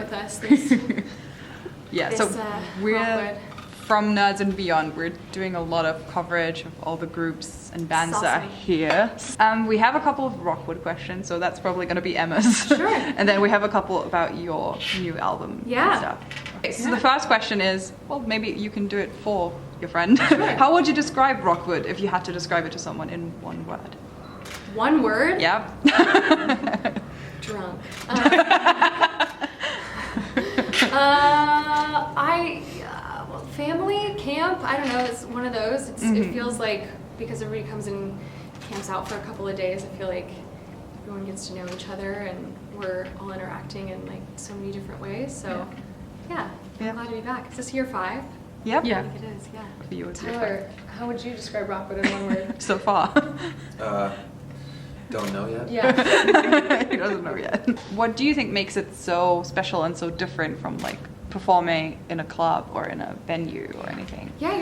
with us. This, So we're Rockwood. from Nerds and Beyond. We're doing a lot of coverage of all the groups and bands that are here. We have a couple of Rockwood questions, so that's probably going to be Emma's. Sure. And then we have a couple about your new album and stuff. Okay, so the first question is, well, maybe you can do it for your friend. Sure. How would you describe Rockwood if you had to describe it to someone in one word? One word? Yeah. Drunk. Family, camp, I don't know, it's one of those. It feels like, because everybody comes and camps out for a couple of days, I feel like everyone gets to know each other and we're all interacting in like so many different ways. So I'm glad to be back. Is this year 5? Yep. I think it is, yeah. For you, it's Tyler, how would you describe Rockwood in one word? so far. Don't know yet. Yeah. He doesn't know yet. What do you think makes it so special and so different from like performing in a club or in a venue or anything? Yeah,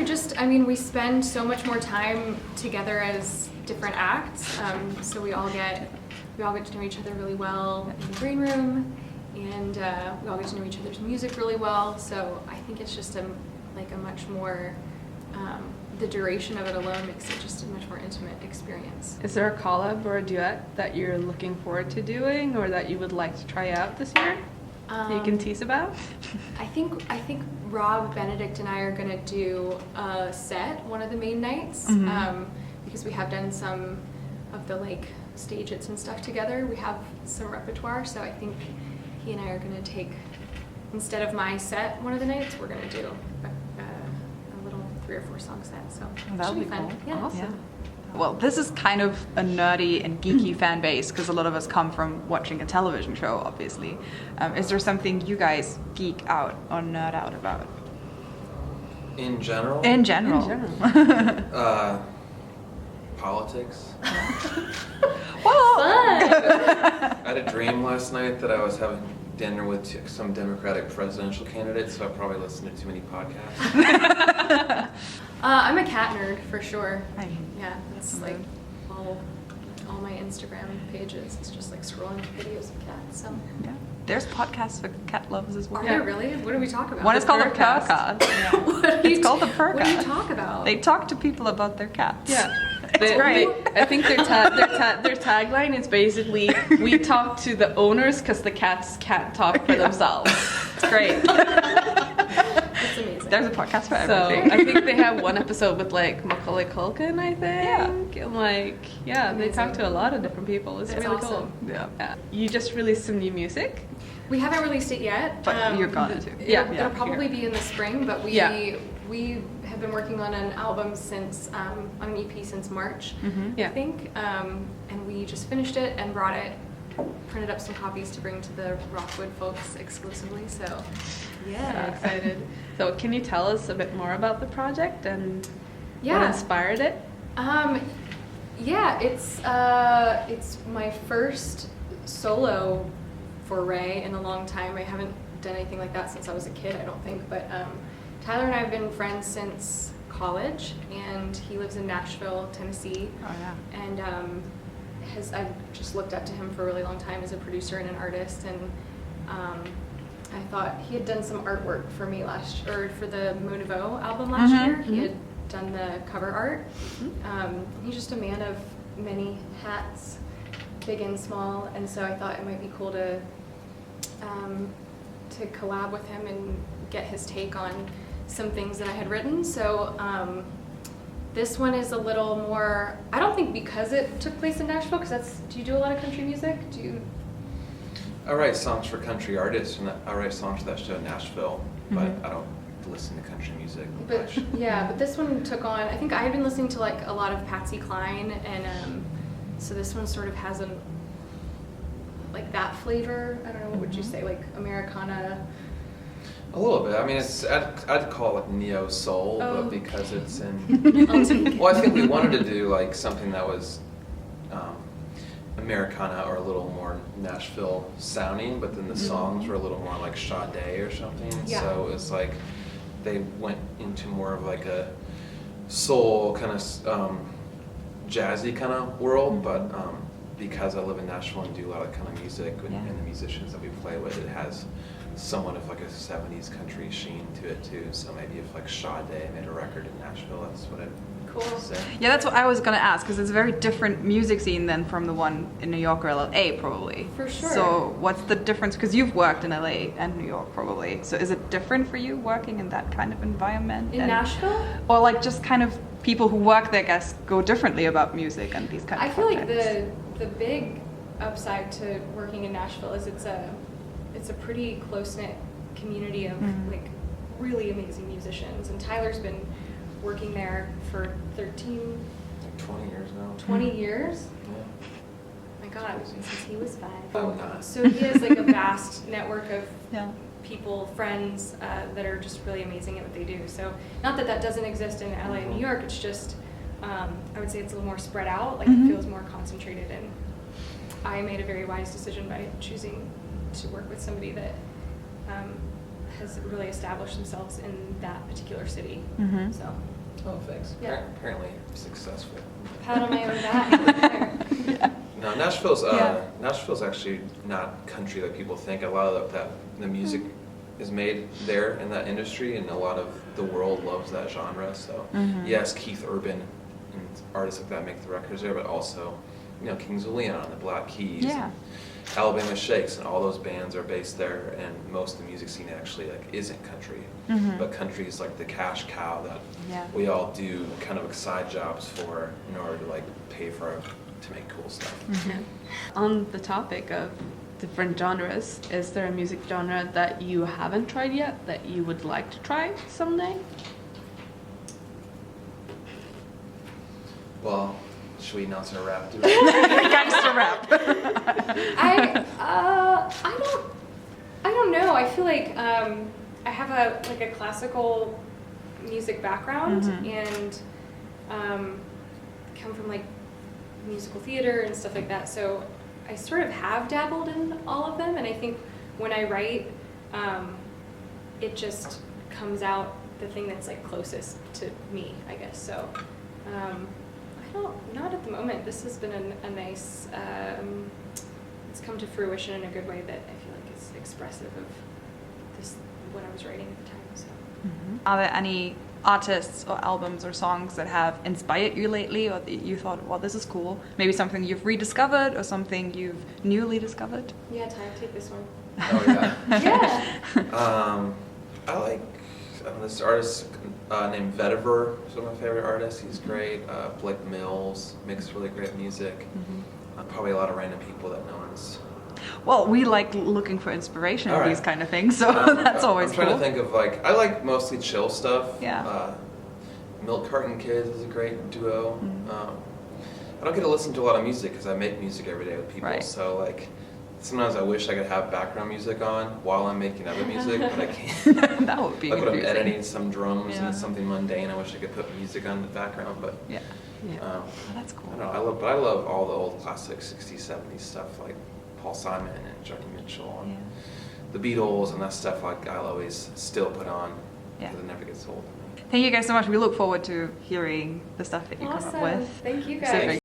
we spend so much more time together as different acts. So we all get to know each other really well in the green room, and we all get to know each other's music really well. So I think it's just a much more, the duration of it alone makes it just a much more intimate experience. Is there a collab or a duet that you're looking forward to doing, or that you would like to try out this year that you can tease about? I think Rob, Benedict, and I are gonna do a set one of the main nights, because we have done some of the like stage hits and stuff together. We have some repertoire, so I think he and I are gonna take, instead of my set one of the nights, we're gonna do a little 3 or 4 song set. So That would be fun. cool. Yeah. Awesome. Well, this is kind of a nerdy and geeky fan base because a lot of us come from watching a television show, obviously. Is there something you guys geek out or nerd out about? In general? In general. Politics. Well, I had a dream last night that I was having dinner with some Democratic presidential candidates, so I probably listened to too many podcasts. I'm a cat nerd for sure. Yeah, that's like all my Instagram pages. It's just like scrolling videos of cats. So yeah. There's podcasts for cat lovers as well. Are there really? What do we talk about? One is called the Purrcast. Purrcast. It's called the Purrcast. What do you talk about? They talk to people about their cats. Yeah. It's great. I think their tagline is basically, we talk to the owners because the cats can't talk for themselves. It's great. That's amazing. There's a podcast for So everything. I think they have one episode with like Macaulay Culkin, I think. Yeah. And like, they talk to a lot of different people. It's That's really awesome. cool. Yeah. You just released some new music. We haven't released it yet. But you're gonna to. It'll probably be in the spring, but we Yeah. have been working on an album since on an EP since March, I think, and we just finished it and brought it, printed up some copies to bring to the Rockwood folks exclusively. So So excited. So can you tell us a bit more about the project and what inspired it? It's my first solo foray in a long time. I haven't done anything like that since I was a kid, I don't think, but Tyler and I have been friends since college, and he lives in Nashville, Tennessee. Oh yeah. And I've just looked up to him for a really long time as a producer and an artist, and I thought he had done some artwork for me for the Monevo album last year. He had done the cover art. He's just a man of many hats, big and small, and so I thought it might be cool to collab with him and get his take on some things that I had written. So this one is a little more, I don't think because it took place in Nashville, because do you do a lot of country music? I write songs for country artists, and I write songs for that show in Nashville, but I don't listen to country music much. But this one took on, I think I had been listening to like a lot of Patsy Cline, and so this one sort of has like that flavor. I don't know, what would you say, like Americana? A little bit. I mean, I'd call it neo soul, but because it's in. I'll take it. Well, I think we wanted to do like something that was Americana or a little more Nashville sounding, but then the songs were a little more like Sade or something. Yeah. So it was like they went into more of like a soul kind of jazzy kind of world, but because I live in Nashville and do a lot of kind of music Yeah. and the musicians that we play with, it has somewhat of like a 70s country sheen to it too. So maybe if like Sade made a record in Nashville, that's what I'd Cool. say. Yeah, that's what I was gonna ask, because it's a very different music scene than from the one in New York or LA, probably. For sure. So what's the difference? Because you've worked in LA and New York, probably. So is it different for you working in that kind of environment? In And- Nashville? Or like just kind of people who work there, I guess, go differently about music and these kind I of feel like projects. the big upside to working in Nashville is it's a pretty close-knit community of like really amazing musicians, and Tyler's been working there for 13, Like 20 years now. 20 years. Yeah. My God, since he was 5. I'm not. So he has like a vast network of Yeah. people, friends that are just really amazing at what they do. So not that that doesn't exist in LA and New York, it's just, I would say it's a little more spread out, like it feels more concentrated, and I made a very wise decision by choosing to work with somebody that has really established themselves in that particular city. So Oh, thanks. Yeah. Apparently successful. pat on my own back. No, Nashville's actually not country like people think. A lot of the music is made there in that industry, and a lot of the world loves that genre. So yes, Keith Urban and artists like that make the records there, but also, Kings of Leon, the Black Keys, Yeah. Alabama Shakes, and all those bands are based there. And most of the music scene actually like isn't country, but country is like the cash cow that Yeah. we all do kind of side jobs for in order to like pay for to make cool stuff. On the topic of different genres, is there a music genre that you haven't tried yet that you would like to try someday? Well, should we announce our rap duo? Gangster rap. I don't know. I feel like I have a classical music background and come from like musical theater and stuff like that. So I sort of have dabbled in all of them, and I think when I write, it just comes out the thing that's like closest to me, I guess. So not at the moment. This has been a nice, it's come to fruition in a good way that I feel like is expressive of this, what I was writing at the time, so. Are there any artists or albums or songs that have inspired you lately, or that you thought, well, this is cool? Maybe something you've rediscovered or something you've newly discovered? Yeah, Ty, take this one. Oh yeah. Yeah. I like this artist named Vetiver. He's one of my favorite artists. He's great. Blake Mills makes really great music. Probably a lot of random people that no one's. Well, we like looking for inspiration All in right. these kind of things, so that's always I'm cool. trying to think of I like mostly chill stuff. Yeah. Milk Carton Kids is a great duo. I don't get to listen to a lot of music because I make music every day with people. Right. So like sometimes I wish I could have background music on while I'm making other music, but I can't. That would be Like when I'm confusing. editing some drums Yeah. and it's something mundane, I wish I could put music on in the background. But Yeah. Yeah. Oh, that's cool. I don't know. I love all the old classic 60s, 70s stuff like Paul Simon and Joni Mitchell and Yeah. the Beatles and that stuff. Like I'll always still put on Yeah. because it never gets old. Thank you guys so much. We look forward to hearing the stuff that you come up Awesome. with. Thank you So guys.